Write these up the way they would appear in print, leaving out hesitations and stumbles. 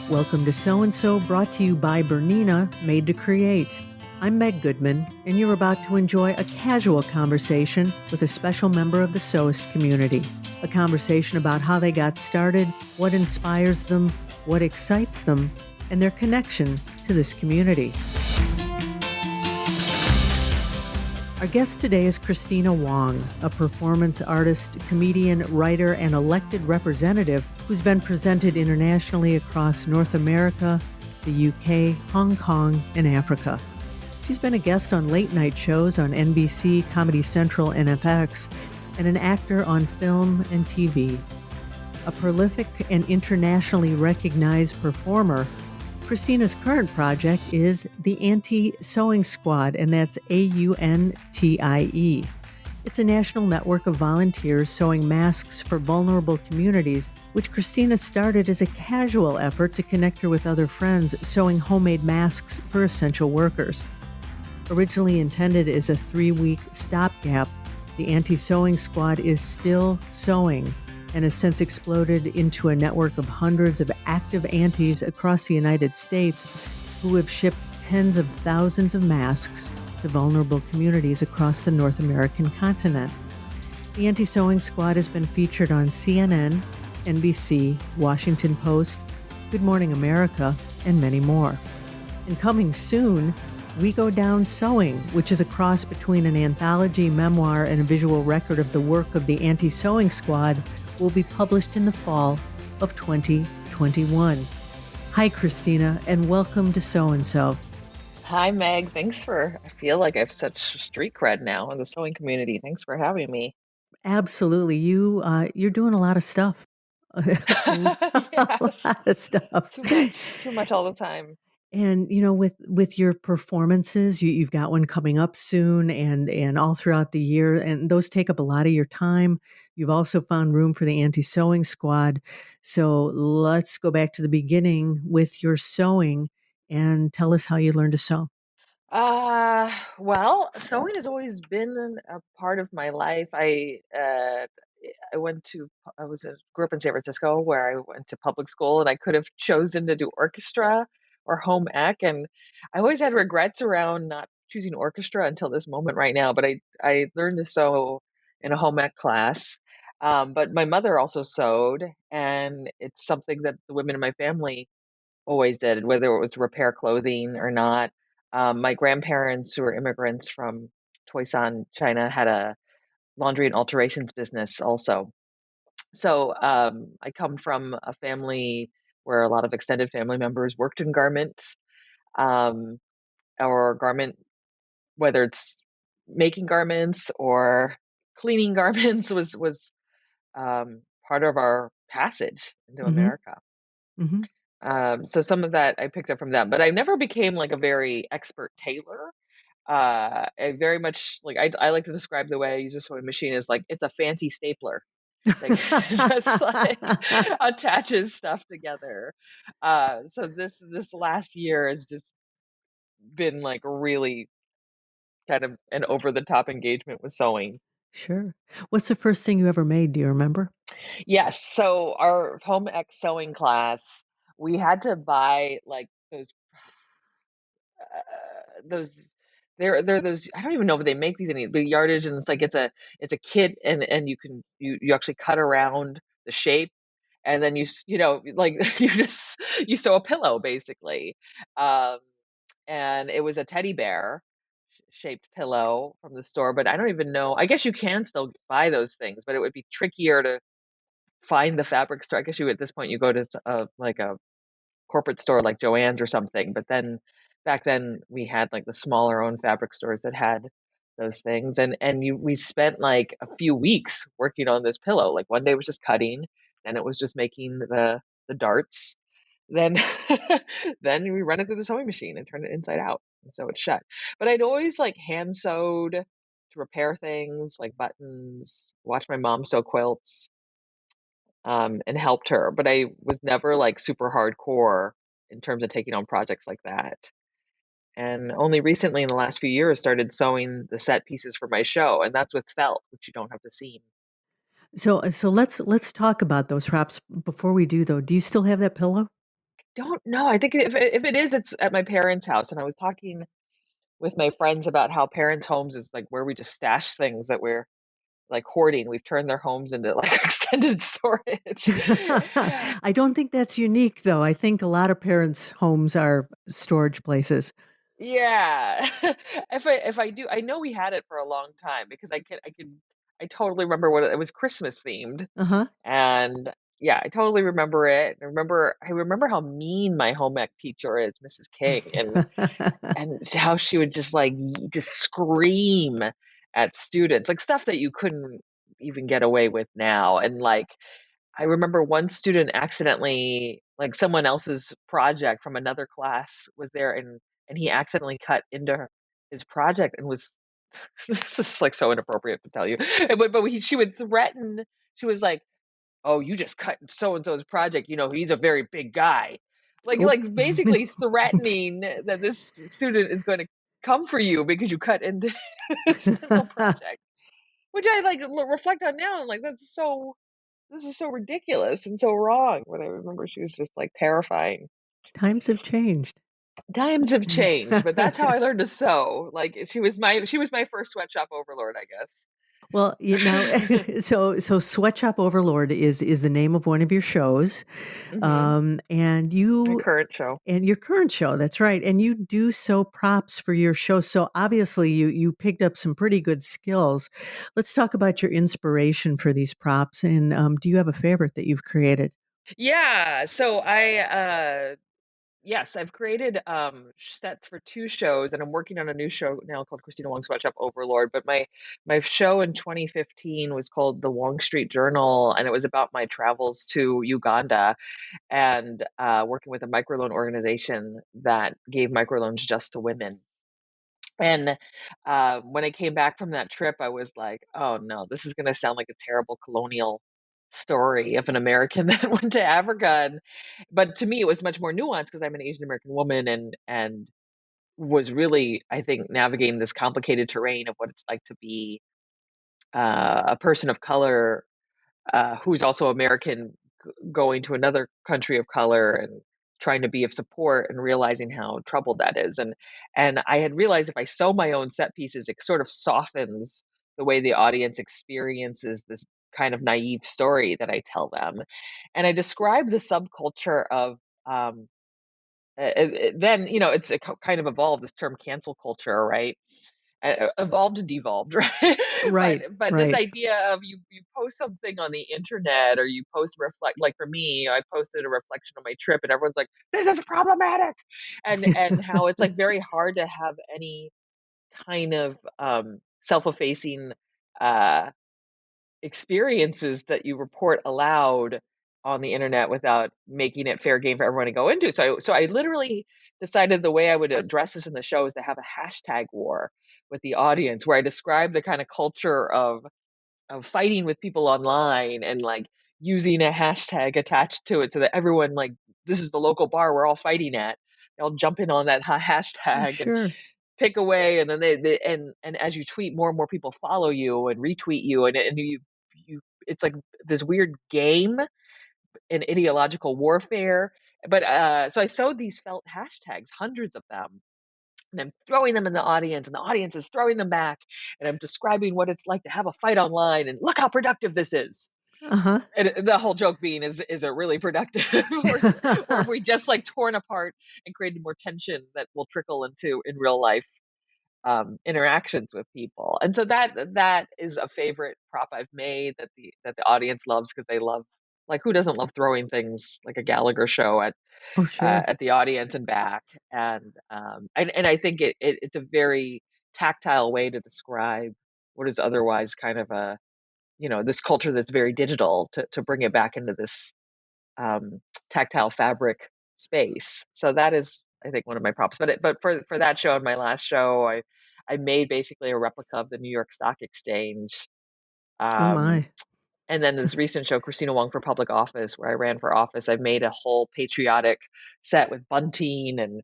Welcome to So-and-So, brought to you by Bernina, made to create. I'm Meg Goodman, and you're about to enjoy a casual conversation with a special member of the sewist community. A conversation about how they got started, what inspires them, what excites them, and their connection to this community. Our guest today is Kristina Wong, a performance artist, comedian, writer, and elected representative who's been presented internationally across North America, the UK, Hong Kong, and Africa. She's been a guest on late-night shows on NBC, Comedy Central, and FX, and an actor on film and TV. A prolific and internationally recognized performer, Kristina's current project is the Auntie-Sewing Squad, and that's AUNTIE. It's a national network of volunteers sewing masks for vulnerable communities, which Kristina started as a casual effort to connect her with other friends sewing homemade masks for essential workers. Originally intended as a 3-week stopgap, the Auntie-Sewing Squad is still sewing and has since exploded into a network of hundreds of active aunties across the United States who have shipped tens of thousands of masks to vulnerable communities across the North American continent. The Auntie-Sewing Squad has been featured on CNN, NBC, Washington Post, Good Morning America, and many more. And coming soon, We Go Down Sewing, which is a cross between an anthology, memoir, and a visual record of the work of the Auntie-Sewing Squad, will be published in the fall of 2021. Hi, Kristina, and welcome to So-and-So. Hi, Meg. I feel like I have such street cred now in the sewing community. Thanks for having me. Absolutely. You're doing a lot of stuff. A Yes, lot of stuff. too much all the time. And with your performances, you've got one coming up soon, and all throughout the year, and those take up a lot of your time. You've also found room for the Auntie-Sewing Squad. So let's go back to the beginning with your sewing and tell us how you learned to sew. Well, sewing has always been a part of my life. I went to grew up in San Francisco where I went to public school, and I could have chosen to do orchestra or home ec, and I always had regrets around not choosing orchestra until this moment right now. But I learned to sew in a home ec class. But my mother also sewed, and it's something that the women in my family always did, whether it was repair clothing or not. My grandparents, who were immigrants from Toisan, China, had a laundry and alterations business also. So I come from a family where a lot of extended family members worked in garments. Um, our garment, whether it's making garments or cleaning garments, was part of our passage into Mm-hmm. America. Mm-hmm. So some of that I picked up from them, but I never became like a very expert tailor. I very much I like to describe the way I use a sewing machine as like it's a fancy stapler, like just like attaches stuff together. So this last year has just been like really kind of an over the top engagement with sewing. Sure. What's the first thing you ever made? Do you remember? Yes, so our home ec sewing class, we had to buy like those they're those. I don't even know if they make these any the yardage, and it's like it's a kit, and you actually cut around the shape, and then like you sew a pillow basically. um and it was a teddy bear shaped pillow from the store, but I don't even know. I guess you can still buy those things, but it would be trickier to find the fabric store. I guess you at this point you go to like a corporate store like Joann's or something. But then back then we had like the smaller own fabric stores that had those things, and we spent like a few weeks working on this pillow. Like one day was just cutting, then it was just making the darts. Then then we run it through the sewing machine and turn it inside out and sew it shut. But I'd always like hand sewed to repair things like buttons, watch my mom sew quilts, and helped her. But I was never like super hardcore in terms of taking on projects like that. And only recently in the last few years started sewing the set pieces for my show, and that's with felt, which you don't have to seam. So let's talk about those wraps. Before we do, though, do you still have that pillow? don't know. I think if it is, it's at my parents' house, and I was talking with my friends about how parents' homes is, like, where we just stash things that we're, like, hoarding. We've turned their homes into, like, extended storage. I don't think that's unique, though. I think a lot of parents' homes are storage places. Yeah. If I do I know we had it for a long time because I totally remember what it was Christmas themed, Uh-huh. and, yeah, I totally remember it. I remember how mean my home ec teacher is, Mrs. King, and how she would just, like, just scream at students, like, stuff that you couldn't even get away with now, and, like, I remember one student accidentally like, someone else's project from another class was there, and he accidentally cut into his project and was this is, like, so inappropriate to tell you, but she would threaten she was like, "Oh, you just cut so and so's project, he's a very big guy." Oh. Like, basically threatening that this student is gonna come for you because you cut into his final project, which I, like, reflect on now, I'm like, this is so ridiculous and so wrong, but I remember she was just, like, terrifying. Times have changed. Times have changed, but that's how I learned to sew, like, she was my first sweatshop overlord, I guess. Well, now, so Sweatshop Overlord is the name of one of your shows, Mhm. and My you current show. and your current show, that's right, and you do sew props for your show, so obviously you picked up some pretty good skills. Let's talk about your inspiration for these props, and, do you have a favorite that you've created? Yeah, so yes, I've created, sets for 2 shows, and I'm working on a new show now called Kristina Wong Sweatshop Overlord, but my show in 2015 was called the Wong Street Journal, and it was about my travels to Uganda and, working with a microloan organization that gave microloans just to women. And, when I came back from that trip, I was like, "Oh, no, this is gonna sound like a terrible colonial story of an American that went to Africa," but to me, it was much more nuanced because 'cause I'm an Asian American woman and was really, I think, navigating this complicated terrain of what it's like to be, a person of color who's also American going to another country of color and trying to be of support and realizing how troubled that is. And I had realized if I sew my own set pieces, it sort of softens the way the audience experiences this kind of naive story that I tell them. And I describe the subculture of then it's kind of evolved this term cancel culture, right? Evolved and devolved, right? Right, But this right. idea of you post something on the internet or you post reflect like for me, I posted a reflection of my trip and everyone's like, "This is problematic," and how it's like very hard to have any kind of self-effacing uh, experiences that you report aloud on the internet without making it fair game for everyone to go into. So I literally decided the way I would address this in the show is to have a hashtag war with the audience where I describe the kind of culture of fighting with people online and like using a hashtag attached to it so that everyone like this is the local bar we're all fighting at. They'll jump in on that hashtag and Sure. pick away and then they and as you tweet more and more people follow you and retweet you and you it's like this weird game in ideological warfare but so I sewed these felt hashtags hundreds of them and I'm throwing them in the audience and the audience is throwing them back and I'm describing what it's like to have a fight online and look how productive this is Uh-huh. and the whole joke being is it really productive or if we just like torn apart and created more tension that will trickle into in real life interactions with people. And so that is a favorite prop I've made that the audience loves because they love like who doesn't love throwing things like a Gallagher show Oh, sure. at the audience and back and I think it's a very tactile way to describe what is otherwise kind of a this culture that's very digital to bring it back into this tactile fabric space. So that is, I think, one of my props. But for that show and my last show, I made basically a replica of the New York Stock Exchange. Oh, Um, my. and then this recent show, Kristina Wong for Public Office, where I ran for office, I made a whole patriotic set with bunting and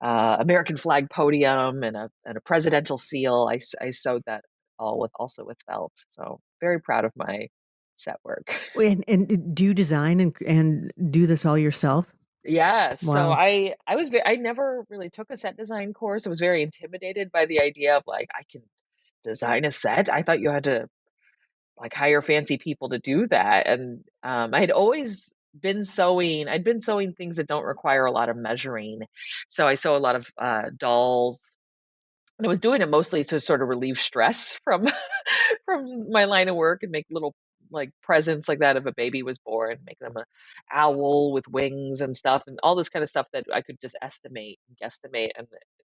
American flag podium and a presidential seal. I sewed that all with also with felt. So very proud of my set work. And do you design and do this all yourself? Yeah, so Wow. I never really took a set design course. I was very intimidated by the idea of like I can design a set. I thought you had to like hire fancy people to do that. And I had always been sewing. I'd been sewing things that don't require a lot of measuring. So I sew a lot of dolls, and I was doing it mostly to sort of relieve stress from from my line of work and make little like presents like that if a baby was born, make them a owl with wings and stuff and all this kind of stuff that I could just estimate and guesstimate. And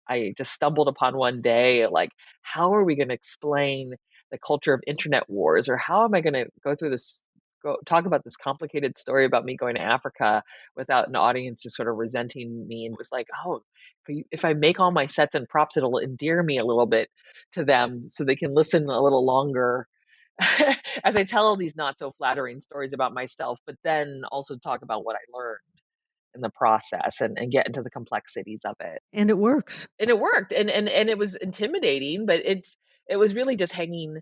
I just stumbled upon one day like, how are we going to explain the culture of internet wars, or how am I going to go through this talk about this complicated story about me going to Africa without an audience just sort of resenting me. And it was like, oh, if I make all my sets and props, it'll endear me a little bit to them so they can listen a little longer as I tell these not so flattering stories about myself, but then also talk about what I learned in the process and get into the complexities of it. And it works. And it worked. And it was intimidating, but it was really just hanging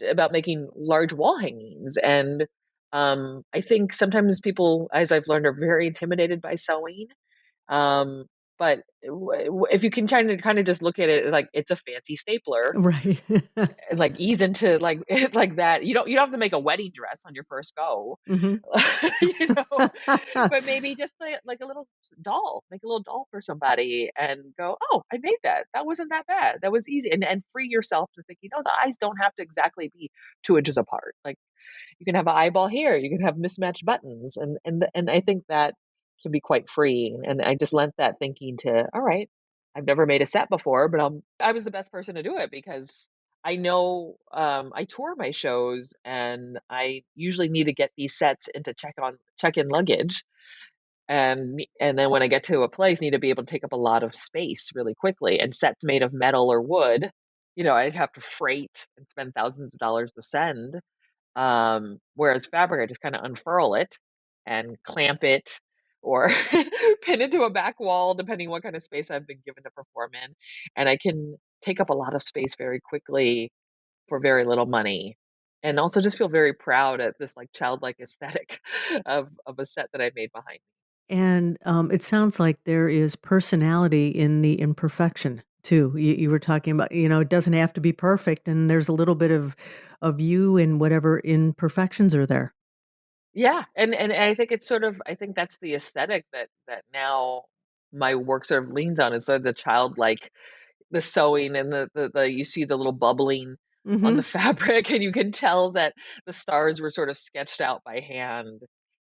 about making large wall hangings. And I think sometimes people, as I've learned, are very intimidated by sewing. Um, but if you can kind of just look at it like it's a fancy stapler Right. and like ease into like like that, you don't have to make a wedding dress on your first go, Mhm. you know, but maybe just like a little doll, make a little doll for somebody and go, oh, I made that. That wasn't that bad. That was easy. And free yourself to think, the eyes don't have to exactly be 2 inches apart. Like you can have an eyeball here, you can have mismatched buttons, and I think that can be quite freeing. And I just lent that thinking to, all right, I've never made a set before, but I was the best person to do it because I know I tour my shows and I usually need to get these sets into check-in luggage, and then when I get to a place, need to be able to take up a lot of space really quickly. And sets made of metal or wood, I'd have to freight and spend thousands of dollars to send. Whereas fabric, I just kind of unfurl it and clamp it or pin it to a back wall, depending what kind of space I've been given to perform in. And I can take up a lot of space very quickly for very little money. And also just feel very proud at this like childlike aesthetic of a set that I made behind me. And, it sounds like there is personality in the imperfection too. You were talking about, it doesn't have to be perfect, and there's a little bit of you in whatever imperfections are there. Yeah, and I think it's sort of I think that's the aesthetic that now my work sort of leans on is sort of the childlike, the sewing and the you see the little bubbling on the Mhm. fabric, and you can tell that the stars were sort of sketched out by hand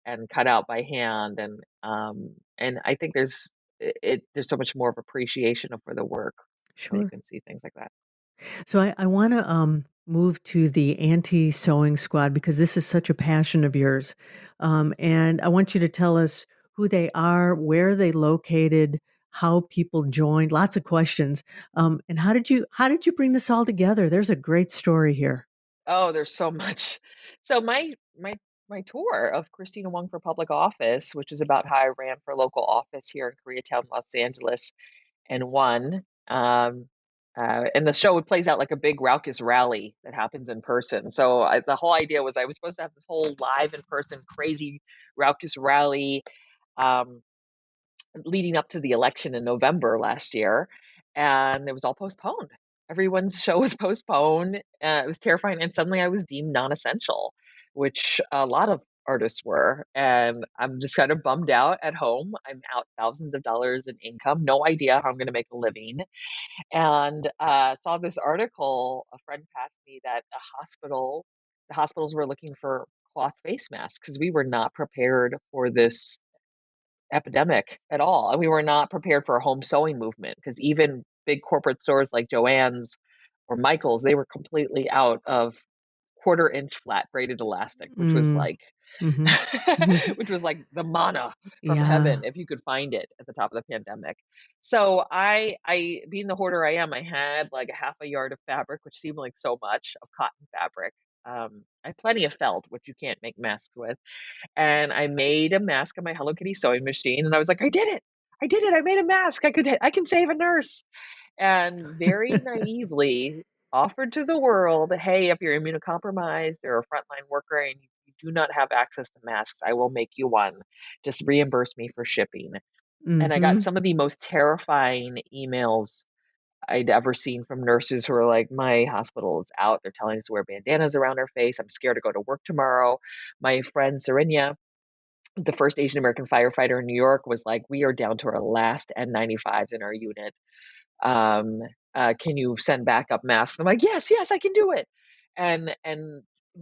and cut out by hand. And I think there's so much more of appreciation for the work when you Sure. can see things like that. So I wanna, move to the Auntie-Sewing Squad because this is such a passion of yours. And I want you to tell us who they are, where they located, how people joined, lots of questions. And how did you bring this all together? There's a great story here. Oh, there's so much. So my tour of Kristina Wong for public office, which is about how I ran for local office here in Koreatown, Los Angeles, and won. And the show plays out like a big raucous rally that happens in person. So the whole idea was I was supposed to have this whole live in person crazy raucous rally. Um, Leading up to the election in November last year, and it was all postponed. Everyone's show was postponed. It was terrifying, and suddenly I was deemed non-essential, which a lot of artists were, and I'm just kind of bummed out at home. I'm out thousands of dollars in income, no idea how I'm going to make a living, and saw this article. A friend passed me that the hospitals were looking for cloth face masks because we were not prepared for this epidemic at all. And we were not prepared for a home sewing movement because even big corporate stores like Joann's or Michael's, they were completely out of 1/4 inch flat braided elastic, which was Mm. like Mhm. which was like the manna from heaven Yeah. if you could find it at the top of the pandemic. So I being the hoarder I am, I had like a half a yard of fabric, which seemed like so much of cotton fabric. I had plenty of felt, which you can't make masks with, and I made a mask on my Hello Kitty sewing machine, and I was like, "I did it! I did it! I made a mask. I can save a nurse." And very naively offered to the world, "Hey, if you're immunocompromised or a frontline worker and do not have access to masks, I will make you one. Just reimburse me for shipping. And I got Mm-hmm. some of the most terrifying emails I'd ever seen from nurses who are like, my hospital is out. They're telling us to wear bandanas around our face. I'm scared to go to work tomorrow. My friend Serenia, the first Asian American firefighter in New York, was like, we are down to our last N95s in our unit. Um, can you send backup masks? I'm like, yes, yes, I can do it. And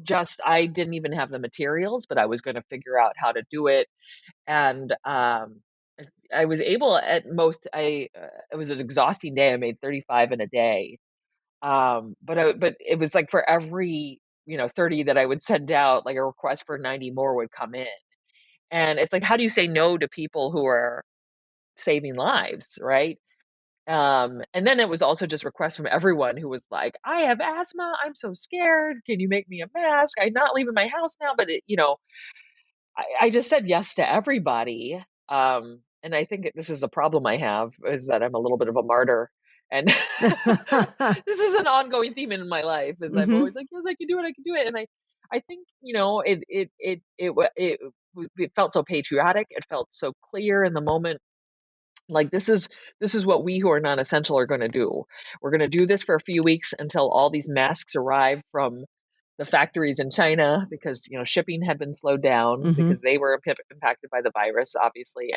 just I didn't even have the materials, but I was going to figure out how to do it. And I was able at most. It was an exhausting day. I made 35 in a day. But it was like for every 30 that I would send out, like a request for 90 more would come in. And it's like, how do you say no to people who are saving lives, right? And then it was also just requests from everyone who was like, I have asthma. I'm so scared. Can you make me a mask? I'm not leaving my house now. But I just said yes to everybody. And I think this is a problem I have, is that I'm a little bit of a martyr. And this is an ongoing theme in my life, is I'm Mm-hmm. always like, yes, I can do it. I can do it. And I think, it felt so patriotic. It felt so clear in the moment. Like, this is what we who are non-essential are going to do. We're going to do this for a few weeks until all these masks arrive from the factories in China, because shipping had been slowed down Mm-hmm. because they were impacted by the virus, obviously,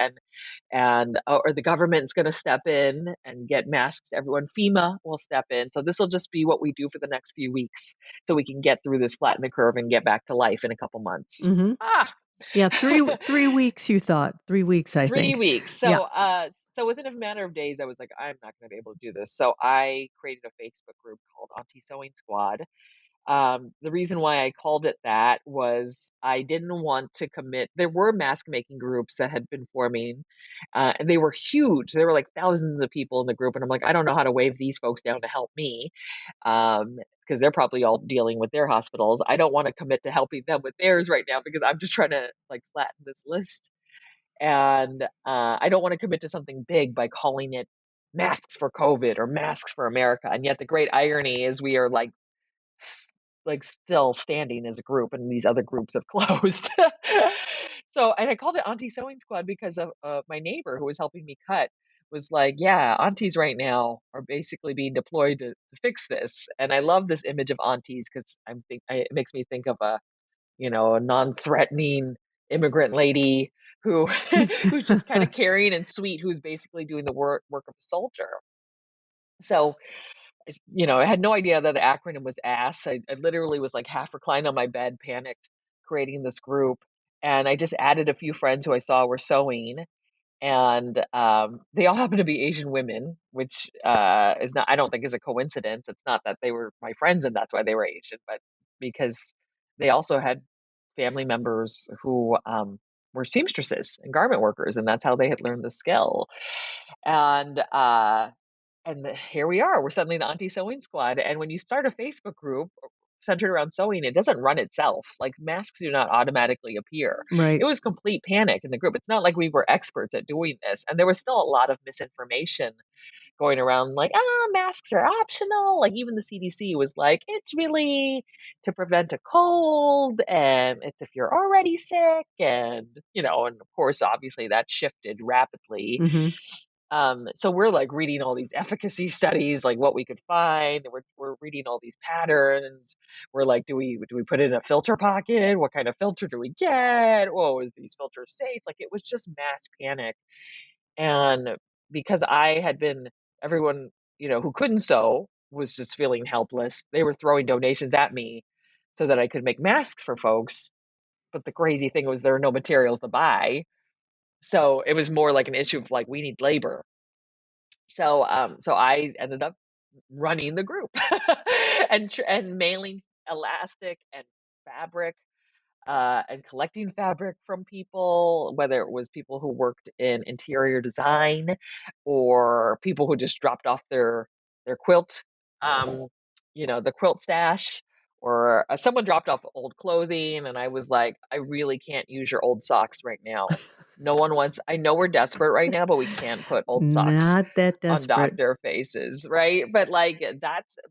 or the government's going to step in and get masks to everyone. FEMA will step in. So this will just be what we do for the next few weeks, so we can get through this, flatten the curve, and get back to life in a couple months. Mm-hmm. Ah. Yeah, 3 weeks, you thought. 3 weeks, I 3 think. weeks. Yeah. So within a matter of days, I was like, I'm not going to be able to do this. So I created a Facebook group called Auntie-Sewing Squad. The reason why I called it that was I didn't want to commit. There were mask making groups that had been forming, and they were huge. There were like thousands of people in the group, and I'm like, I don't know how to wave these folks down to help me, because they're probably all dealing with their hospitals. I don't want to commit to helping them with theirs right now, because I'm just trying to like flatten this list. And I don't want to commit to something big by calling it masks for COVID or masks for America. And yet the great irony is we are like still standing as a group, and these other groups have closed. So, and I called it Auntie-Sewing Squad because of my neighbor who was helping me cut was like, yeah, aunties right now are basically being deployed to fix this. And I love this image of aunties because it makes me think of a non-threatening immigrant lady who who's just kind of caring and sweet, who's basically doing the work of a soldier. So, I had no idea that the acronym was ASS. I literally was like half reclined on my bed, panicked, creating this group. And I just added a few friends who I saw were sewing, and they all happen to be Asian women, which is not, I don't think, is a coincidence. It's not that they were my friends and that's why they were Asian, but because they also had family members who were seamstresses and garment workers, and that's how they had learned the skill. And here we are. We're suddenly the Auntie-Sewing Squad. And when you start a Facebook group centered around sewing, it doesn't run itself. Like, masks do not automatically appear. It Right. was complete panic in the group. It's not like we were experts at doing this. And there was still a lot of misinformation going around, like, masks are optional. Like, even the CDC was like, it's really to prevent a cold, and it's if you're already sick. And of course, obviously that shifted rapidly. Mm-hmm. So we're like reading all these efficacy studies, like what we could find. We're reading all these patterns. We're like, do we put it in a filter pocket? What kind of filter do we get? Oh, is these filters safe? Like, it was just mass panic. And because I had been everyone, who couldn't sew was just feeling helpless. They were throwing donations at me so that I could make masks for folks. But the crazy thing was there were no materials to buy. So it was more like an issue of like, we need labor. So I ended up running the group and mailing elastic and fabric, and collecting fabric from people, whether it was people who worked in interior design or people who just dropped off their quilt, um, the quilt stash, or someone dropped off old clothing, and I was like, I really can't use your old socks right now. No one wants. I know we're desperate right now, but we can't put old socks Not that on desperate. doctor faces, right? But like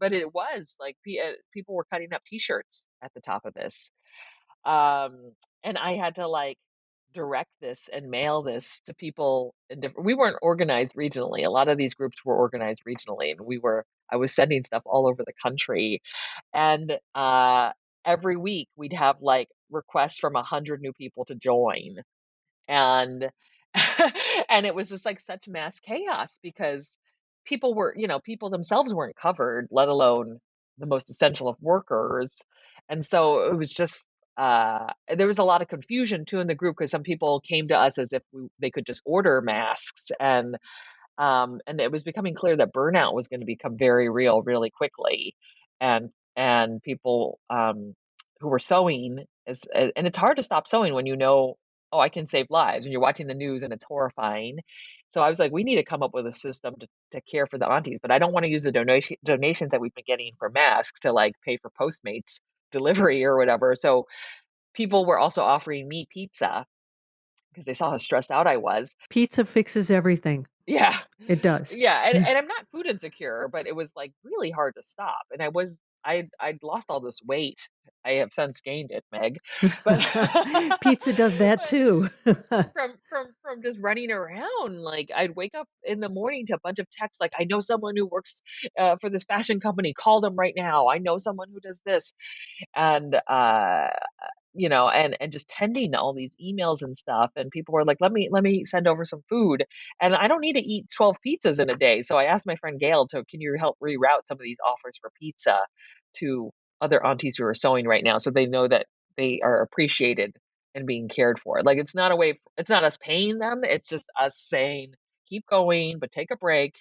but it was like people were cutting up T-shirts at the top of this. And I had to like direct this and mail this to people in different. We weren't organized regionally. A lot of these groups were organized regionally, and I was sending stuff all over the country. And every week we'd have like requests from 100 new people to join, and and it was just like such mass chaos because people themselves weren't covered, let alone the most essential of workers. And so it was just there was a lot of confusion too in the group because some people came to us as if they could just order masks, and it was becoming clear that burnout was going to become very real really quickly. And people who were sewing and it's hard to stop sewing when oh, I can save lives, and you're watching the news and it's horrifying. So I was like, we need to come up with a system to care for the aunties, but I don't want to use the donations that we've been getting for masks to like pay for Postmates delivery or whatever. So people were also offering me pizza because they saw how stressed out I was. Pizza fixes everything. Yeah. It does. Yeah, and Yeah. and I'm not food insecure, but it was, like, really hard to stop, and I'd lost all this weight. I have since gained it, Meg, but Pizza does that but too. from just running around, like, I'd wake up in the morning to a bunch of texts, like, "I know someone who works, for this fashion company, call them right now. I know someone who does this." And and just tending to all these emails and stuff, and people were like, let me send over some food, and I don't need to eat 12 pizzas in a day. So I asked my friend Gail to, can you help reroute some of these offers for pizza to other aunties who are sewing right now, so they know that they are appreciated and being cared for. Like, it's not us paying them, it's just us saying, keep going, but take a break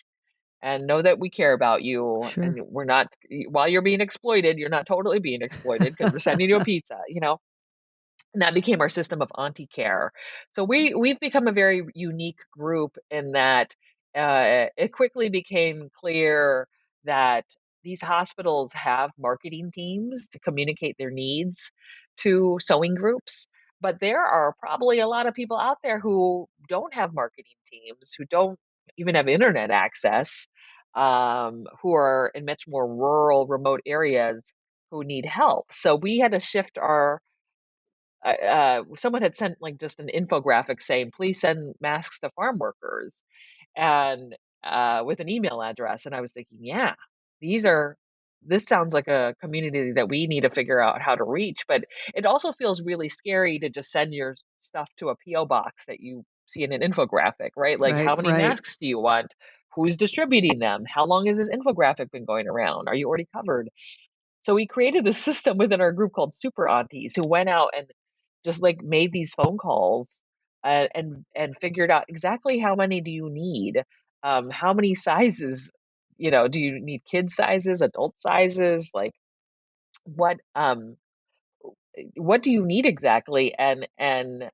and know that we care about you, and Sure. we're not, while you're being exploited, you're not totally being exploited because we're sending you a pizza. And that became our system of auntie care. So we've become a very unique group in that it quickly became clear that these hospitals have marketing teams to communicate their needs to sewing groups, but there are probably a lot of people out there who don't have marketing teams, who don't even have internet access, who are in much more rural, remote areas who need help. So we had to shift our someone had sent like just an infographic saying, please send masks to farm workers, and with an email address. And I was thinking, yeah, these are, this sounds like a community that we need to figure out how to reach. But it also feels really scary to just send your stuff to a PO box that you see in an infographic, right? Like, Right, how many right. masks do you want? Who's distributing them? How long has this infographic been going around? Are you already covered? So we created this system within our group called Super Aunties, who went out and just like made these phone calls, and figured out exactly how many do you need, how many sizes, do you need, kid sizes, adult sizes, like what what do you need exactly, and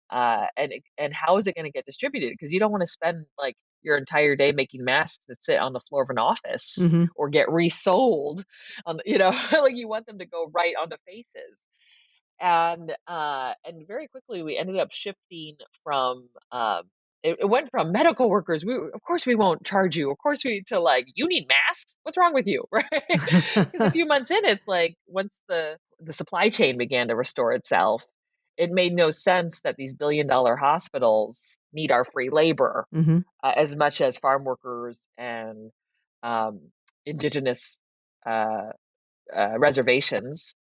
how is it going to get distributed, because you don't want to spend like your entire day making masks that sit on the floor of an office Mhm. or get resold on, like, you want them to go right onto faces. And very quickly we ended up shifting from it went from medical workers, of course we won't charge you, of course we, to like, you need masks, what's wrong with you, right? Because a few months in, it's like, once the supply chain began to restore itself, it made no sense that these billion-dollar hospitals need our free labor Mhm. as much as farm workers and um, indigenous uh, reservations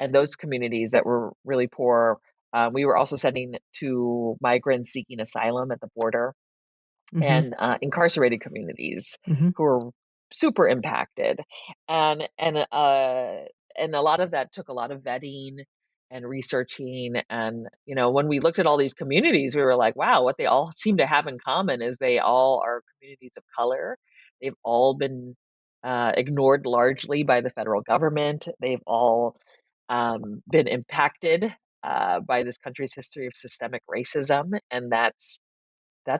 and those communities that were really poor. We were also sending to migrants seeking asylum at the border, Mhm. and incarcerated communities Mhm. who were super impacted, and a lot of that took a lot of vetting and researching. And when we looked at all these communities, we were like, wow, what they all seem to have in common is they all are communities of color. They've all been ignored largely by the federal government. They've all been impacted by this country's history of systemic racism, and that's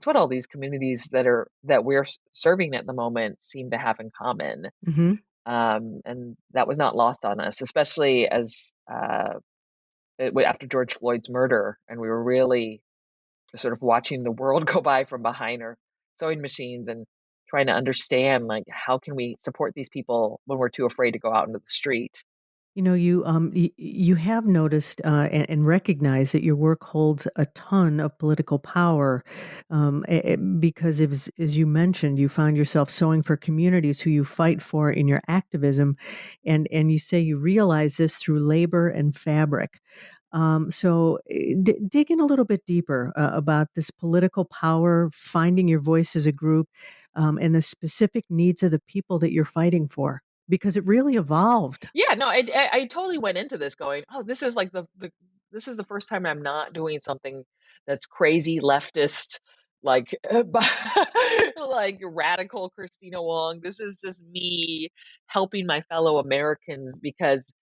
what all these communities that we're serving at the moment seem to have in common. Mhm. And that was not lost on us, especially as after George Floyd's murder, and we were really sort of watching the world go by from behind our sewing machines and trying to understand, like, how can we support these people when we're too afraid to go out into the street. You have noticed and recognized that your work holds a ton of political power, because as you mentioned, you found yourself sewing for communities who you fight for in your activism, and you say you realize this through labor and fabric. So dig in a little bit deeper about this political power, finding your voice as a group, and the specific needs of the people that you're fighting for, because it really evolved. Yeah, no, I totally went into this going, "Oh, this is like this is the first time I'm not doing something that's crazy leftist, like, like radical Kristina Wong. This is just me helping my fellow Americans because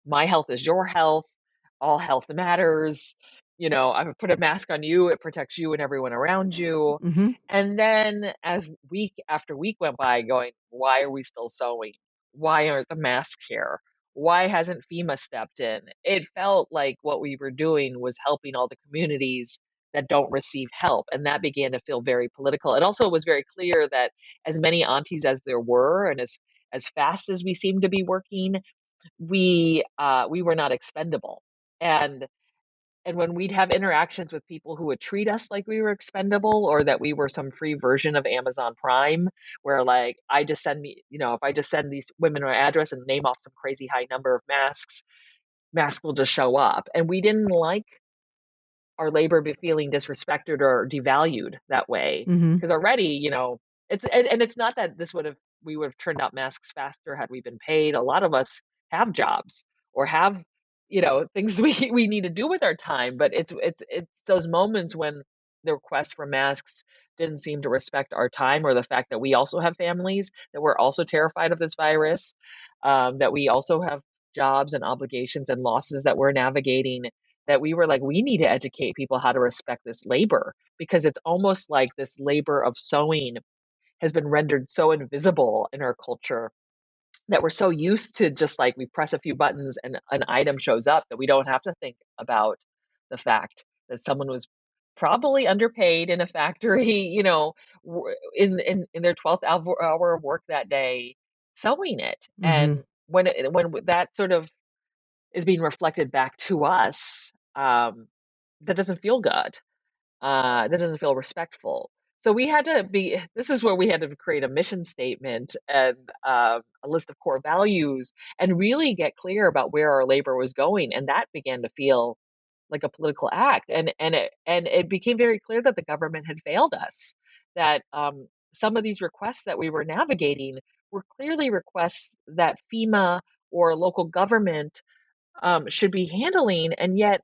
my health is your health, all health matters. I would put a mask on you, it protects you and everyone around you." Mhm. And then as week after week went by going, "Why are we still sewing? Why aren't the masks here? Why hasn't FEMA stepped in?" It felt like what we were doing was helping all the communities that don't receive help, and that began to feel very political. It also was very clear that as many aunties as there were, and as fast as we seemed to be working, we were not expendable. And when we'd have interactions with people who would treat us like we were expendable or that we were some free version of Amazon Prime, where like I just send me, if I just send these women an address and name off some crazy high number of masks will just show up. And we didn't like our labor be feeling disrespected or devalued that way. Mhm. Because already, and it's not that we would have turned out masks faster had we been paid. A lot of us have jobs or have, things we need to do with our time. But it's those moments when the request for masks didn't seem to respect our time, or the fact that we also have families, that we're also terrified of this virus, that we also have jobs and obligations and losses that we're navigating, that we were like, we need to educate people how to respect this labor, because it's almost like this labor of sewing has been rendered so invisible in our culture, that we're so used to just like we press a few buttons and an item shows up, that we don't have to think about the fact that someone was probably underpaid in a factory, in their 12th hour of work that day, sewing it. Mhm. And when that sort of is being reflected back to us, that doesn't feel good. That doesn't feel respectful. So we had to be. This is where we had to create a mission statement and a list of core values, and really get clear about where our labor was going. And that began to feel like a political act. And it became very clear that the government had failed us. That some of these requests that we were navigating were clearly requests that FEMA or local government should be handling, and yet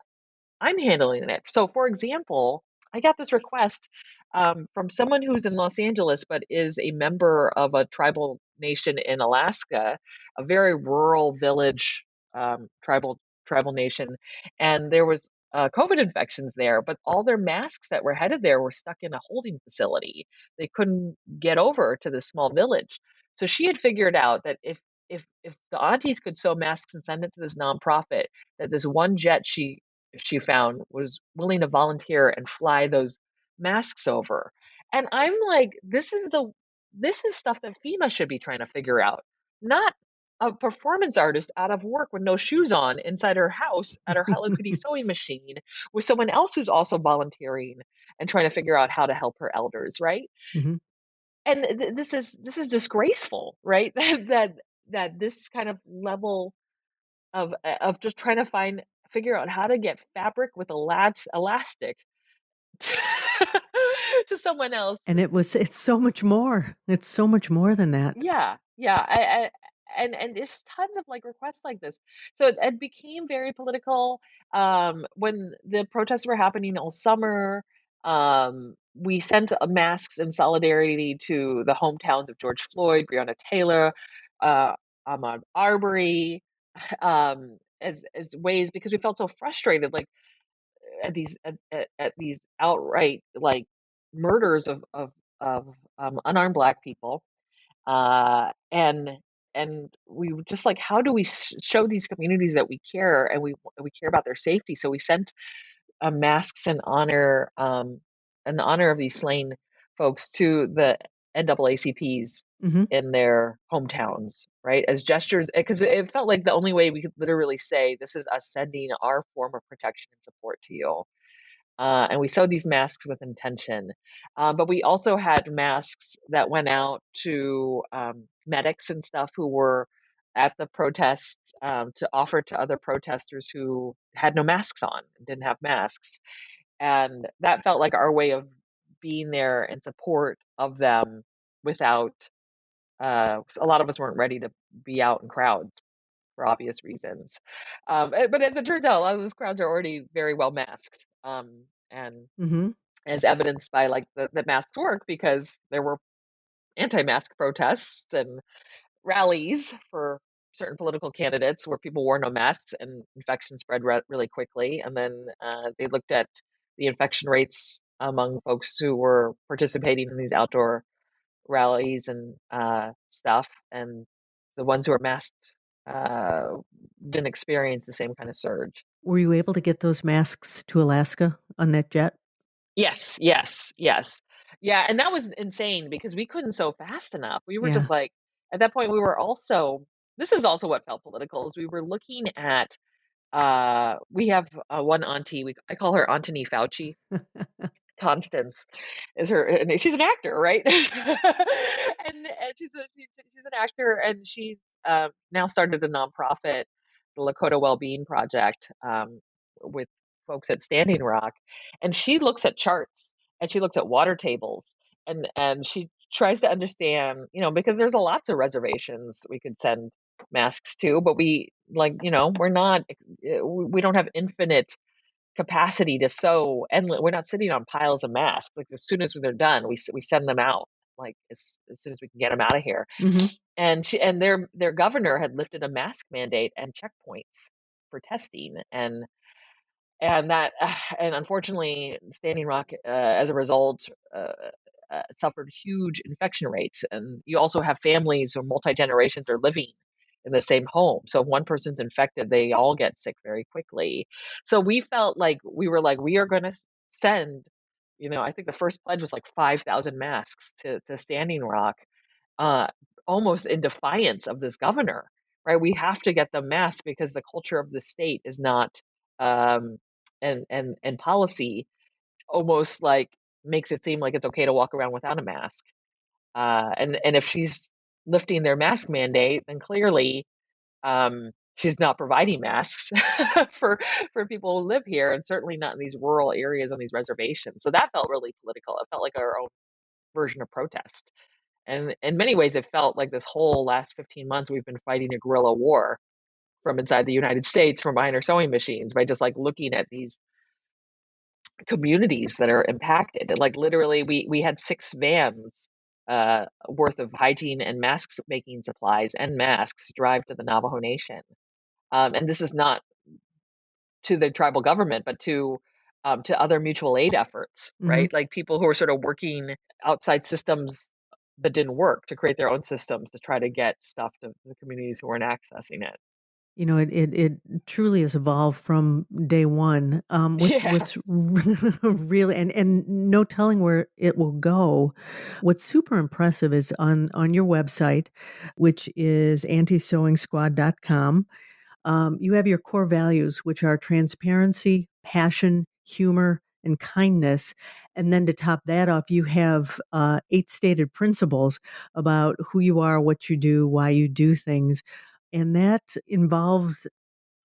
I'm handling it. So, for example, I got this request from someone who's in Los Angeles, but is a member of a tribal nation in Alaska, a very rural village, tribal nation, and there was COVID infections there. But all their masks that were headed there were stuck in a holding facility. They couldn't get over to this small village. So she had figured out that if the aunties could sew masks and send it to this nonprofit, that this one jet she found was willing to volunteer and fly those masks over. And I'm like, this is stuff that FEMA should be trying to figure out, not a performance artist out of work with no shoes on inside her house at her Hello Kitty sewing machine with someone else who's also volunteering and trying to figure out how to help her elders, right? Mhm. And this is disgraceful, right? That this kind of level of just trying to figure out how to get fabric with elastic to to someone else. And it's so much more. It's so much more than that. Yeah, yeah, and there's tons of, like, requests like this. So it became very political, when the protests were happening all summer. We sent, masks in solidarity to the hometowns of George Floyd, Breonna Taylor, Ahmaud Arbery, as ways, because we felt so frustrated, like, at these outright, like, murders of unarmed Black people, and we were just like, how do we show these communities that we care, and we care about their safety? So we sent masks in honor of these slain folks to the NAACPs Mm-hmm. in their hometowns, right? As gestures, because it felt like the only way we could literally say, this is us sending our form of protection and support to you. And we sewed these masks with intention. But we also had masks that went out to medics and stuff who were at the protests to offer to other protesters who had no masks on, didn't have masks. And that felt like our way of being there in support of them without, a lot of us weren't ready to be out in crowds for obvious reasons. But as it turns out, a lot of those crowds are already very well masked. And Mm-hmm. as evidenced by like the masks work because there were anti-mask protests and rallies for certain political candidates where people wore no masks and infection spread really quickly. And then they looked at the infection rates among folks who were participating in these outdoor rallies and stuff, and the ones who were masked uh, didn't experience the same kind of surge. Were you able to get those masks to Alaska on that jet? Yes, yes, yes. Yeah, and that was insane because we couldn't sew fast enough. We were Yeah. just like, at that point, we were also, this is also what felt political, is we were looking at, we have one auntie, I call her Auntie Fauci. Constance is her, and she's an actor, right? And she's an actor, and she's now started a nonprofit, the Lakota Wellbeing Project, with folks at Standing Rock, and she looks at charts and she looks at water tables, and she tries to understand, because there's a lots of reservations we could send masks to, but we like, we're not, we don't have infinite capacity to sew, and we're not sitting on piles of masks. Like as soon as they're done, we send them out. Like as soon as we can get them out of here. Mm-hmm. And their governor had lifted a mask mandate and checkpoints for testing, and that and unfortunately, Standing Rock, as a result, suffered huge infection rates. And you also have families or multi generations are living in the same home. So if one person's infected, they all get sick very quickly. So we felt like we are going to send, I think the first pledge was like 5,000 masks to Standing Rock, uh, almost in defiance of this governor, right? We have to get them masked because the culture of the state is not, um, and policy almost like makes it seem like it's okay to walk around without a mask. And if she's lifting their mask mandate, then clearly she's not providing masks for people who live here, and certainly not in these rural areas on these reservations. So that felt really political. It felt like our own version of protest. And in many ways, it felt like this whole last 15 months we've been fighting a guerrilla war from inside the United States from behind our sewing machines by just like looking at these communities that are impacted. Like literally, we had 6 vans worth of hygiene and masks making supplies and masks drive to the Navajo Nation. And this is not to the tribal government, but to other mutual aid efforts, Mm-hmm. right? Like people who are sort of working outside systems that didn't work to create their own systems to try to get stuff to the communities who weren't accessing it. It truly has evolved from day one. Yeah. What's really, and no telling where it will go. What's super impressive is on your website, which is Auntie-Sewing Squad.com. You have your core values, which are transparency, passion, humor, and kindness. And then to top that off, you have 8 stated principles about who you are, what you do, why you do things. And that involves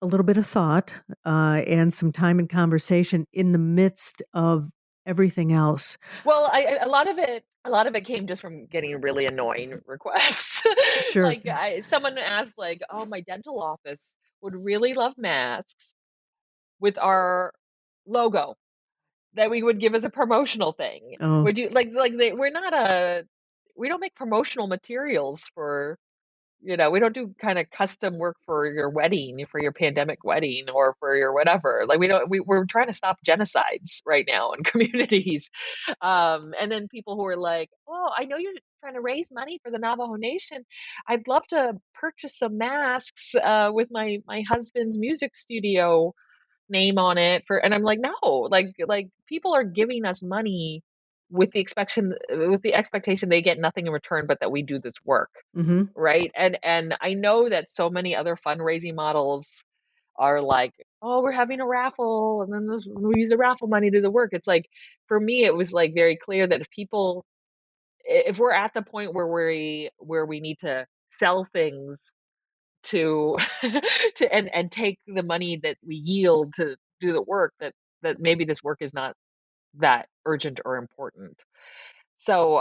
a little bit of thought and some time and conversation in the midst of everything else. Well, a lot of it came just from getting really annoying requests. Sure. Like someone asked, like, "Oh, my dental office would really love masks with our logo that we would give as a promotional thing. Oh, Would you we're not we don't make promotional materials for, we don't do kind of custom work for your wedding, for your pandemic wedding, or for your whatever. Like we don't, we're trying to stop genocides right now in communities. And then people who are like, oh, I know you're trying to raise money for the Navajo Nation. I'd love to purchase some masks with my husband's music studio name on it for, and I'm like, no, like people are giving us money with the expectation they get nothing in return, but that we do this work, Mm-hmm. right? And I know that so many other fundraising models are like, oh, we're having a raffle, and then we use the raffle money to do the work. It's like, for me, it was like very clear that if we're at the point where we need to sell things to and take the money that we yield to do the work, that maybe this work is not that urgent or important. So,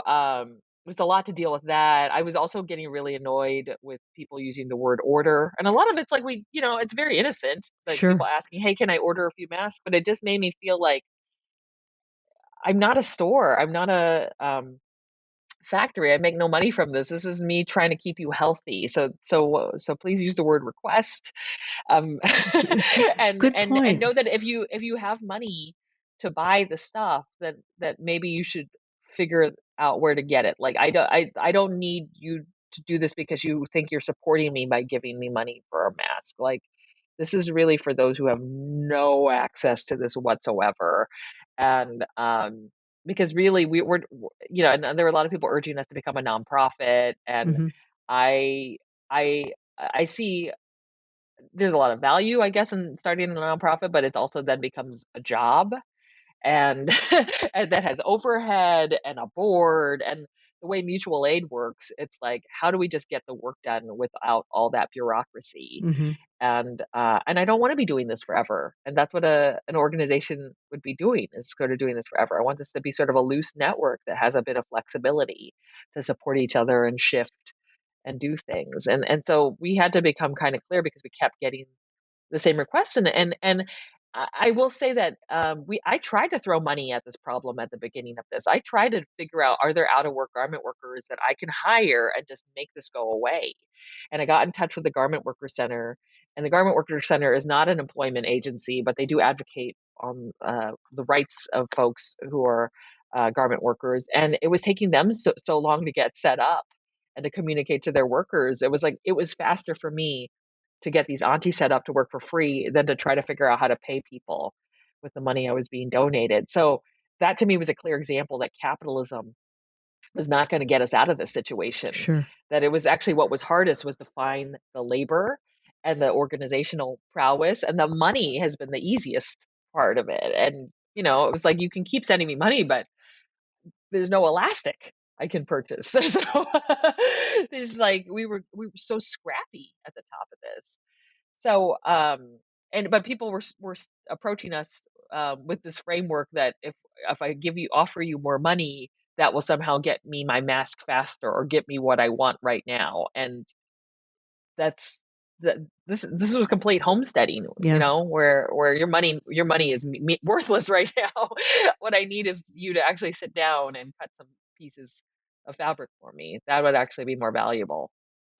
it was a lot to deal with that. I was also getting really annoyed with people using the word order. And a lot of it's like it's very innocent, like people Sure. asking, "Hey, can I order a few masks?" But it just made me feel like I'm not a store. I'm not a factory. I make no money from this. This is me trying to keep you healthy. So please use the word request. Um, Good and point. know that if you have money to buy the stuff, that maybe you should figure out where to get it. Like I don't need you to do this because you think you're supporting me by giving me money for a mask. Like, this is really for those who have no access to this whatsoever. And because really and there were a lot of people urging us to become a nonprofit, and Mm-hmm. I I see there's a lot of value, I guess, in starting a nonprofit, but it also then becomes a job, and and that has overhead and a board. And the way mutual aid works, it's like, how do we just get the work done without all that bureaucracy? Mm-hmm. And I don't want to be doing this forever. And that's what an organization would be doing, is sort of doing this forever. I want this to be sort of a loose network that has a bit of flexibility to support each other and shift and do things. And so we had to become kind of clear, because we kept getting the same requests. And I will say that I tried to throw money at this problem at the beginning of this. I tried to figure out, are there out of work garment workers that I can hire and just make this go away? And I got in touch with the Garment Worker Center, and the Garment Worker Center is not an employment agency, but they do advocate on the rights of folks who are garment workers. And it was taking them so long to get set up and to communicate to their workers. It was faster for me to get these aunties set up to work for free than to try to figure out how to pay people with the money I was being donated. So that to me was a clear example that capitalism was not going to get us out of this situation. Sure. That it was actually, what was hardest was to find the labor and the organizational prowess, and the money has been the easiest part of it. And it was like, you can keep sending me money, but there's no elastic I can purchase. There's like, we were so scrappy at the top of this. So, but people were approaching us with this framework that if I offer you more money, that will somehow get me my mask faster or get me what I want right now. And that's this was complete homesteading, Yeah. where your money is worthless right now. What I need is you to actually sit down and cut some pieces of fabric for me. That would actually be more valuable.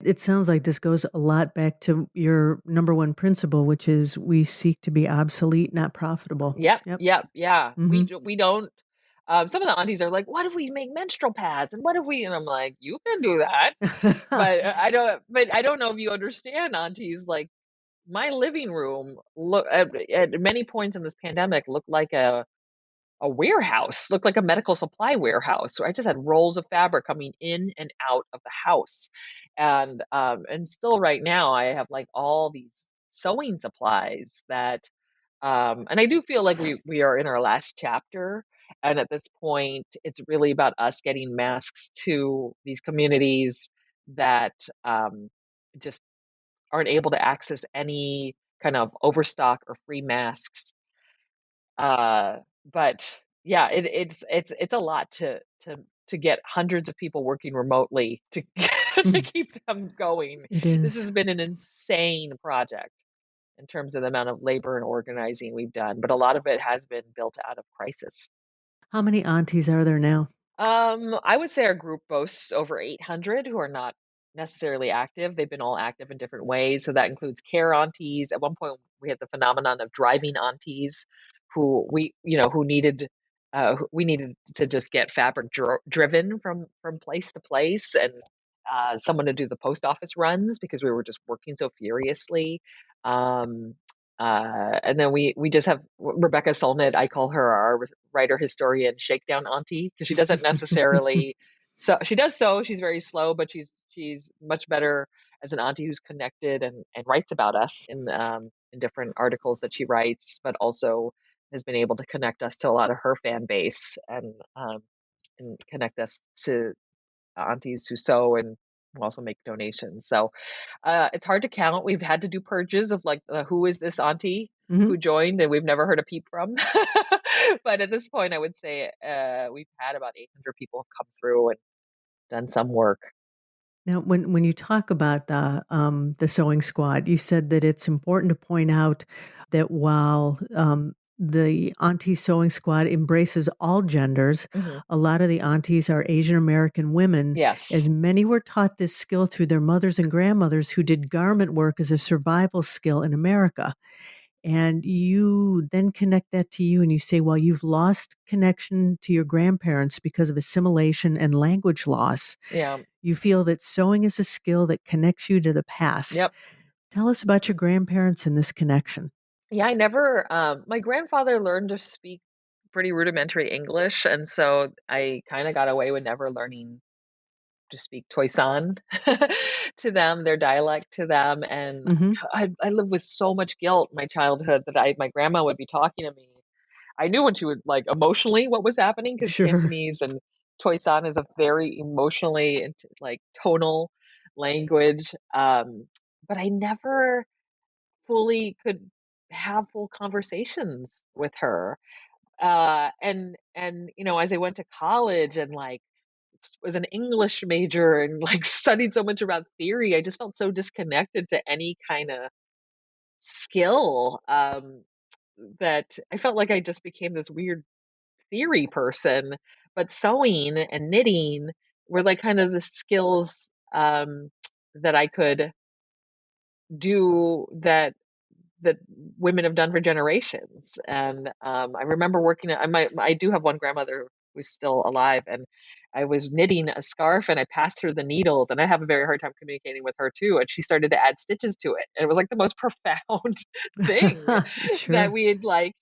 It sounds like this goes a lot back to your number one principle, which is we seek to be obsolete, not profitable. Yep, Yep. yep, yeah. Mm-hmm. We don't. Some of the aunties are like, "What if we make menstrual pads? And what if we?" And I'm like, "You can do that, but I don't. But I don't know if you understand, aunties. Like, my living room look at many points in this pandemic looked like a warehouse, looked like a medical supply warehouse. So I just had rolls of fabric coming in and out of the house, and still right now I have like all these sewing supplies that and I do feel like we are in our last chapter, and at this point, it's really about us getting masks to these communities that just aren't able to access any kind of overstock or free masks. Uh, but yeah, it's a lot to get hundreds of people working remotely to to Mm, keep them going. it This is. has been an insane project in terms of the amount of labor and organizing we've done, but a lot of it has been built out of crisis. How many aunties are there now? I would say our group boasts over 800 who are not necessarily active. They've been all active in different ways. So that includes care aunties. At one point, we had the phenomenon of driving aunties, who needed, we needed to just get fabric driven from place to place, and someone to do the post office runs because we were just working so furiously. Um, And then we just have Rebecca Solnit. I call her our writer historian shakedown auntie because she doesn't necessarily she does sew. She's very slow, but she's much better as an auntie who's connected and writes about us in different articles that she writes, but also has been able to connect us to a lot of her fan base and connect us to aunties who sew and who also make donations. So it's hard to count. We've had to do purges of like who is this auntie Mhm. who joined and we've never heard a peep from. But at this point, I would say we've had about 800 people have come through and done some work. Now, when you talk about the sewing squad, you said that it's important to point out that while the Auntie Sewing Squad embraces all genders, Hmm. a lot of the aunties are Asian American women, Yes. as many were taught this skill through their mothers and grandmothers who did garment work as a survival skill in America. And you then connect that to you and you say, well, you've lost connection to your grandparents because of assimilation and language loss. Yeah. You feel that sewing is a skill that connects you to the past. Yep. Tell us about your grandparents and this connection. Yeah, I never, my grandfather learned to speak pretty rudimentary English. And so I kind of got away with never learning to speak Toisan to them, their dialect to them. And Mhm. I lived with so much guilt in my childhood that my grandma would be talking to me. I knew when she would like emotionally what was happening because Sure. Cantonese and Toisan is a very emotionally like tonal language. But I never fully could have full conversations with her. And as I went to college and like was an English major and like studied so much about theory, I just felt so disconnected to any kind of skill that I felt like I just became this weird theory person. But sewing and knitting were like kind of the skills that I could do that women have done for generations. And I remember working at I do have one grandmother who's still alive, and I was knitting a scarf and I passed her the needles, and I have a very hard time communicating with her too. And she started to add stitches to it, and it was like the most profound thing that Sure. we had like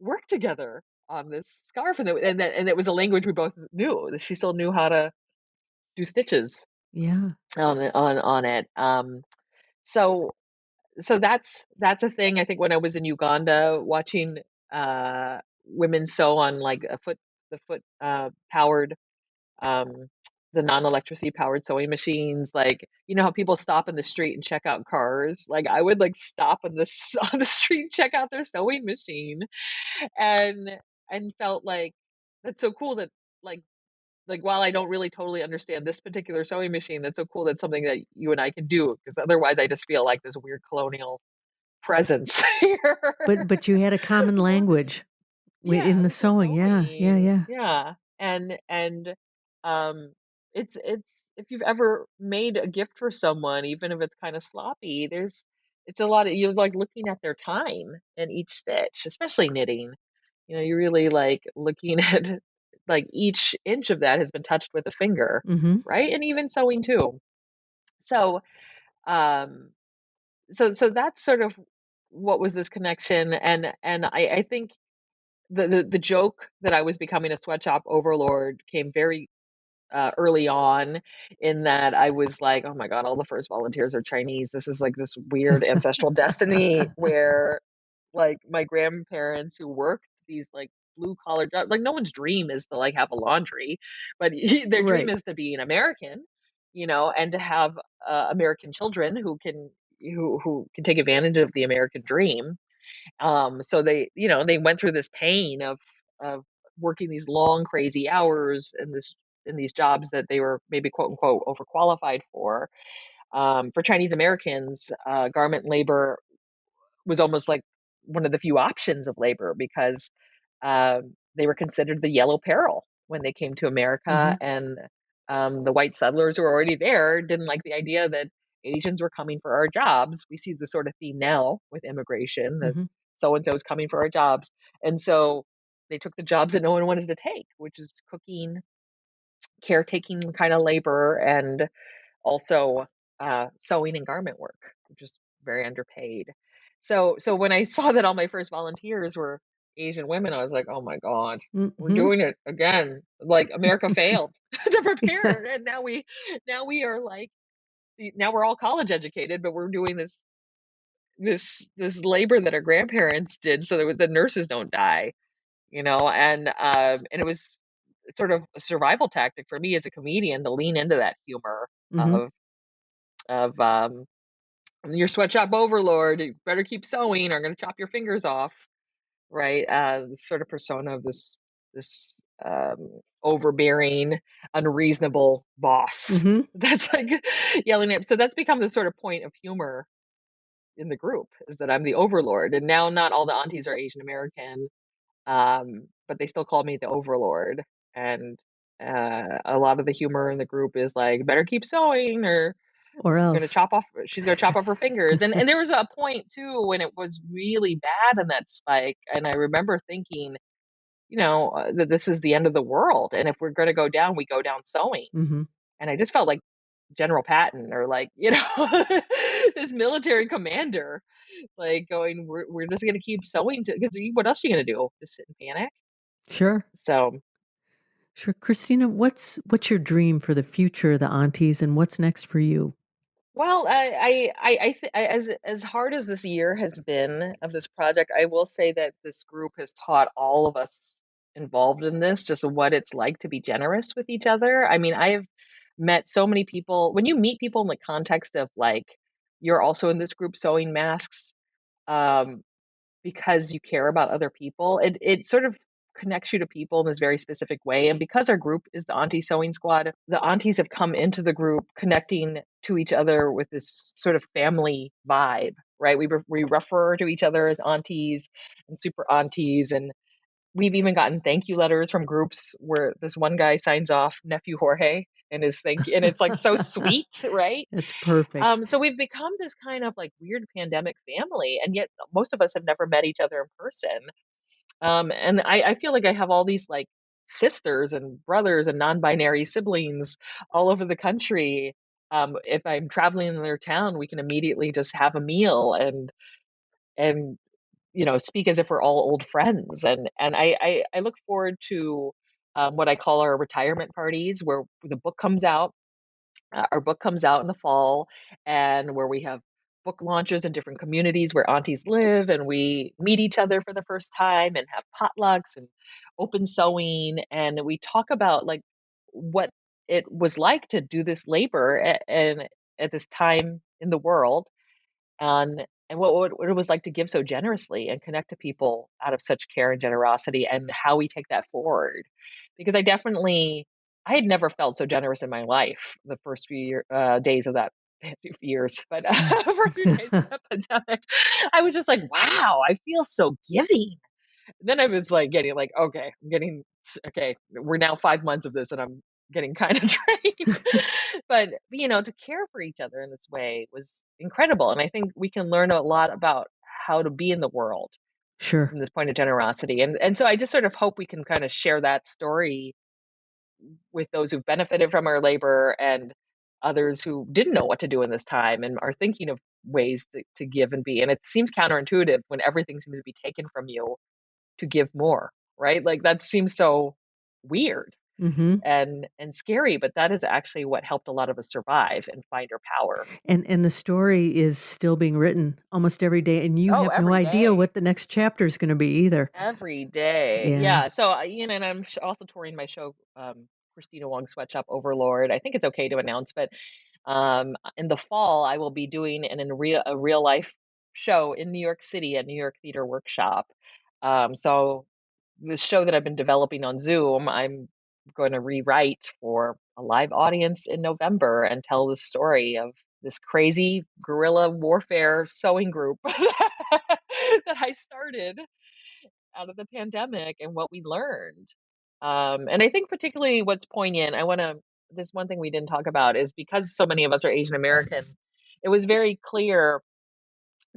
worked together on this scarf, and it was a language we both knew. She still knew how to do stitches Yeah. on it. So that's a thing. I think when I was in Uganda watching women sew on like the foot powered um the non-electricity powered sewing machines, like how people stop in the street and check out cars, like I would like stop on this on the street and check out their sewing machine, and felt like that's so cool that like while I don't really totally understand this particular sewing machine, that's so cool that's something that you and I can do, because otherwise I just feel like this weird colonial presence here. But you had a common Yeah. language in Yeah, the with the sewing. Yeah. Yeah, sewing. yeah. Yeah. And um it's if you've ever made a gift for someone, even if it's kind of sloppy, it's a lot of you're like looking at their time in each stitch, especially knitting. You're really like looking at like each inch of that has been touched with a finger, Mhm. right? And even sewing too. So um so that's sort of what was this connection. And I think the joke that I was becoming a sweatshop overlord came very early on, in that I was like, oh my god, all the first volunteers are Chinese. This is like this weird ancestral destiny where like my grandparents who worked these like blue collar jobs, like no one's dream is to like have a laundry, but their dream Right. is to be an American, and to have American children who can take advantage of the American dream. So they went through this pain of working these long, crazy hours in these jobs that they were maybe quote unquote overqualified for. For Chinese Americans, garment labor was almost like one of the few options of labor, because they were considered the yellow peril when they came to America, Mhm. and the white settlers who were already there didn't like the idea that Asians were coming for our jobs. We see the sort of theme now with immigration that Mhm. so and so is coming for our jobs, and so they took the jobs that no one wanted to take, which is cooking, caretaking kind of labor, and also sewing and garment work, which is very underpaid. So when I saw that all my first volunteers were Asian women, I was like, "Oh my God, we're Mhm. doing it again." Like America failed to prepare, and now we are like now we're all college educated, but we're doing this labor that our grandparents did so that the nurses don't die, and it was sort of a survival tactic for me as a comedian to lean into that humor Mhm. of your sweatshop overlord, you better keep sewing or I'm gonna chop your fingers off, right? This sort of persona of this overbearing, unreasonable boss Mhm. that's like yelling at. So that's become the sort of point of humor in the group is that I'm the overlord, and now not all the aunties are Asian American, but they still call me the overlord, and a lot of the humor in the group is like, better keep sewing or Or you're gonna else. chop off she's gonna chop off her fingers, and there was a point too when it was really bad in that spike, and I remember thinking, that this is the end of the world, and if we're gonna go down, we go down sewing, Mhm. and I just felt like General Patton or like, this military commander, like going, "We're just gonna keep sewing to 'cause what else are you gonna do? Just sit and panic?" Sure. So Sure. Christina, what's your dream for the future of the aunties and what's next for you? well, as hard as this year has been of this project, I will say that this group has taught all of us involved in this just what it's like to be generous with each other. I mean, I've met so many people. When you meet people in the context of like you're also in this group sewing masks, um, because you care about other people, it sort of connects you to people in this very specific way. And because our group is the Auntie-Sewing Squad, the aunties have come into the group connecting to each other with this sort of family vibe, right? We refer to each other as aunties and super aunties, and we've even gotten thank you letters from groups where this one guy signs off nephew Jorge and his thank you, and it's like so sweet, right? It's perfect. So we've become this kind of like weird pandemic family, and yet most of us have never met each other in person. And I feel like I have all these like sisters and brothers and non-binary siblings all over the country. If I'm traveling in their town, we can immediately just have a meal and speak as if we're all old friends. And I look forward to what I call our retirement parties, where the book comes out our book comes out in the fall, and where we have book launches in different communities where aunties live, and we meet each other for the first time and have potlucks and open sewing, and we talk about like what it was like to do this labor and at this time in the world, and what it was like to give so generously and connect to people out of such care and generosity, and how we take that forward. Because I had never felt so generous in my life the first days of that few years, but for a few days of that pandemic, I was just like, wow, I feel so giving. Then I was like getting like, okay, okay, we're now 5 months of this and I'm getting kind of drained. But to care for each other in this way was incredible. And I think we can learn a lot about how to be in the world Sure. from this point of generosity. And so I just sort of hope we can kind of share that story with those who've benefited from our labor and others who didn't know what to do in this time and are thinking of ways to give and be. And it seems counterintuitive when everything seems to be taken from you to give more, right? Like that seems so weird Mhm. and scary, but that is actually what helped a lot of us survive and find our power. And the story is still being written almost every day, and you Oh, have no every idea day. what the next chapter is gonna be either. Every day. Yeah. Yeah. So, and I'm also touring my show, Kristina Wong Sweatshop Overlord. I think it's okay to announce, but in the fall, I will be doing a real life show in New York City at New York Theater Workshop. So this show that I've been developing on Zoom, I'm going to rewrite for a live audience in November and tell the story of this crazy guerrilla warfare sewing group that I started out of the pandemic and what we learned. And I think particularly what's poignant, there's one thing we didn't talk about is because so many of us are Asian American, it was very clear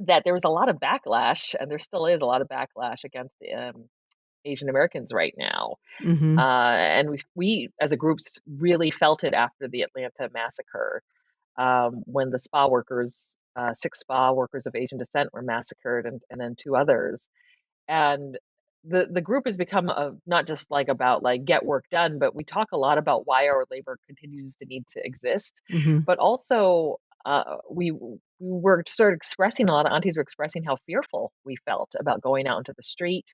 that there was a lot of backlash, and there still is a lot of backlash against the Asian Americans right now. Mhm. And we as a groups really felt it after the Atlanta massacre, when the spa workers 6 spa workers of Asian descent were massacred, and then 2 others. And the group has become not just like about like get work done, but we talk a lot about why our labor continues to need to exist. Hmm. But also, we were sort of expressing, a lot of aunties were expressing how fearful we felt about going out into the street.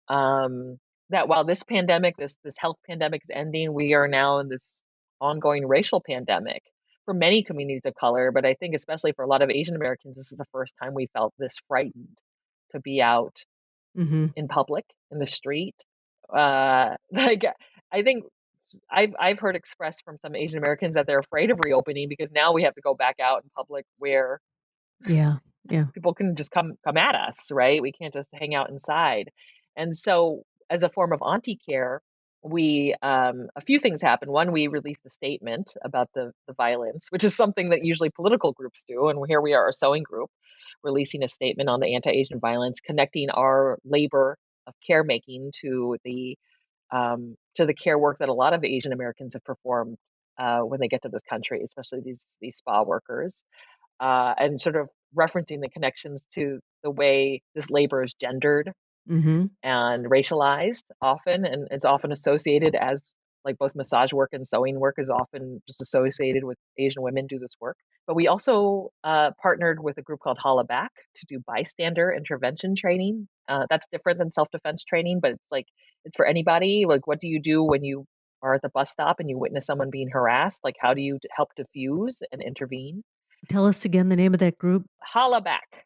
Um, that while this pandemic, this health pandemic is ending, we are now in this ongoing racial pandemic for many communities of color. But I think especially for a lot of Asian Americans, this is the first time we felt this frightened to be out Hmm. in public, in the street. Like I think I've heard expressed from some Asian Americans that they're afraid of reopening because now we have to go back out in public where Yeah. Yeah. people can just come at us, right? We can't just hang out inside. And so as a form of auntie care, we a few things happened. One, we released a statement about the violence, which is something that usually political groups do. And here we are, a sewing group, releasing a statement on the anti-Asian violence, connecting our labor of caremaking to the care work that a lot of Asian Americans have performed when they get to this country, especially these spa workers, and sort of referencing the connections to the way this labor is gendered Hmm. and racialized often, and it's often associated as like both massage work and sewing work is often just associated with Asian women do this work. But we also partnered with a group called Holla Back to do bystander intervention training. That's different than self-defense training, but it's for anybody. Like, what do you do when you are at the bus stop and you witness someone being harassed? Like, how do you help diffuse and intervene? Tell us again the name of that group. Holla Back.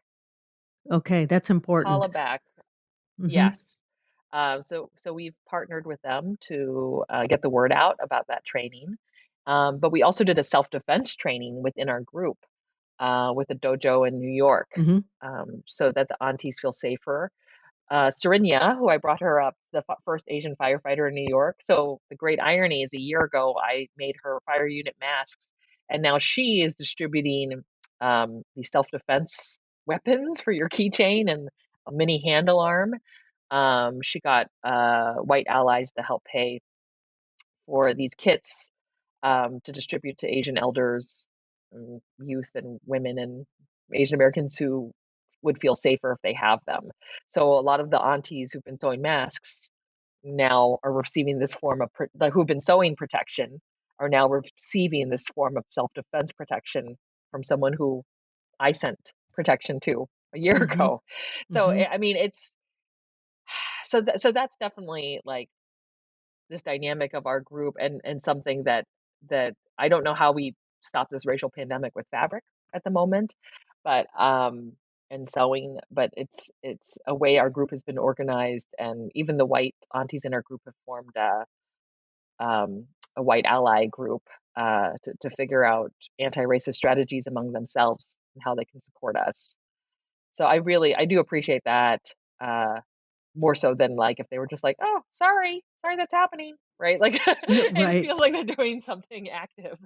Okay, that's important. Holla Back. Hmm. Yes. So we've partnered with them to get the word out about that training. But we also did a self-defense training within our group with a dojo in New York, Hmm. so that the aunties feel safer. Serinya, who I brought her up, the first Asian firefighter in New York. So the great irony is, a year ago, I made her fire unit masks, and now she is distributing these self-defense weapons for your keychain and a mini handle arm. She got white allies to help pay for these kits to distribute to Asian elders, and youth, and women, and Asian Americans who would feel safer if they have them. So a lot of the aunties who've been sewing masks now are receiving this form of, like, who've been sewing protection are now receiving this form of self-defense protection from someone who I sent protection to a year Hmm. ago. So Hmm. I mean, it's so that's definitely like this dynamic of our group, and something that I don't know how we stop this racial pandemic with fabric at the moment, but and sewing, but it's a way our group has been organized, and even the white aunties in our group have formed a white ally group to figure out anti-racist strategies among themselves and how they can support us. So I do appreciate that. More so than like if they were just like, "Oh, sorry that's happening," right? Like, it Right. feels like they're doing something active.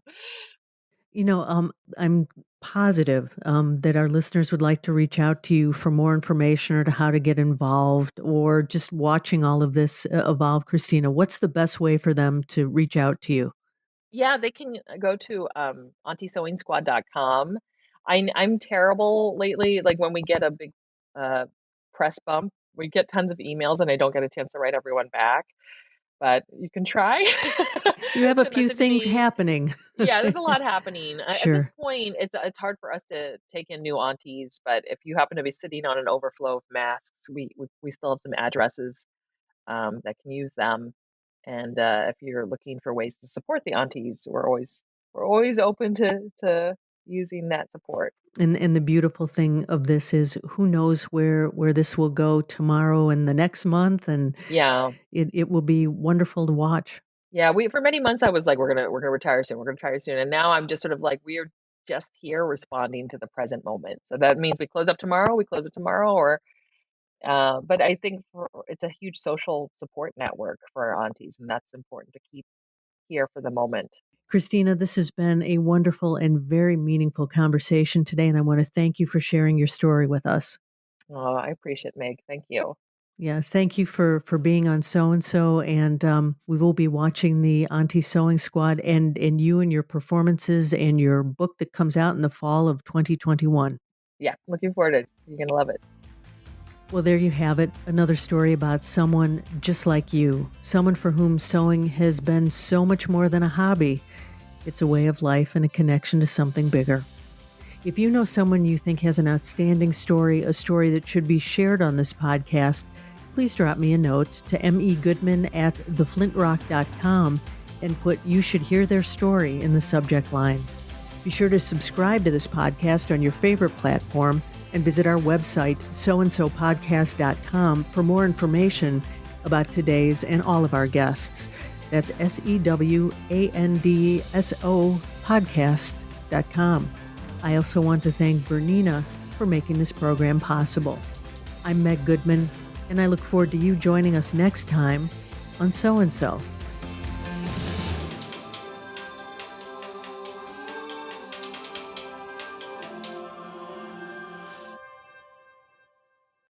I'm positive that our listeners would like to reach out to you for more information or to how to get involved or just watching all of this evolve. Kristina, what's the best way for them to reach out to you? Yeah, they can go to Auntie-Sewing Squad.com. I'm terrible lately. Like when we get a big uh, press bump, we get tons of emails, and I don't get a chance to write everyone back. But you can try You have a to few message things me. happening. Yeah, there's a lot happening. At this Sure. point, it's hard for us to take in new aunties, but if you happen to be sitting on an overflow of masks, we still have some addresses that can use them. And if you're looking for ways to support the aunties, we're always open to using that support. And the beautiful thing of this is who knows where this will go tomorrow and the next month, and Yeah. it will be wonderful to watch. Yeah, we for many months I was like, we're gonna retire soon, we're gonna retire soon. And now I'm just sort of like, we're just here responding to the present moment. So that means we close up tomorrow, we close it tomorrow, or but I think it's a huge social support network for our aunties, and that's important to keep here for the moment. Kristina, this has been a wonderful and very meaningful conversation today, and I want to thank you for sharing your story with us. Oh, I appreciate it, Meg. Thank you. Yes, thank you for being on So and So, and we will be watching the Auntie-Sewing Squad and you and your performances and your book that comes out in the fall of 2021. Yeah, looking forward to it. You're going to love it. Well, there you have it. Another story about someone just like you, someone for whom sewing has been so much more than a hobby. It's a way of life and a connection to something bigger. If you know someone you think has an outstanding story, a story that should be shared on this podcast, please drop me a note to megoodman@theflintrock.com and put "You should hear their story" in the subject line. Be sure to subscribe to this podcast on your favorite platform and visit our website, soandsopodcast.com, for more information about today's and all of our guests. That's SEWANDSO podcast.com. I also want to thank Bernina for making this program possible. I'm Meg Goodman, and I look forward to you joining us next time on So and So.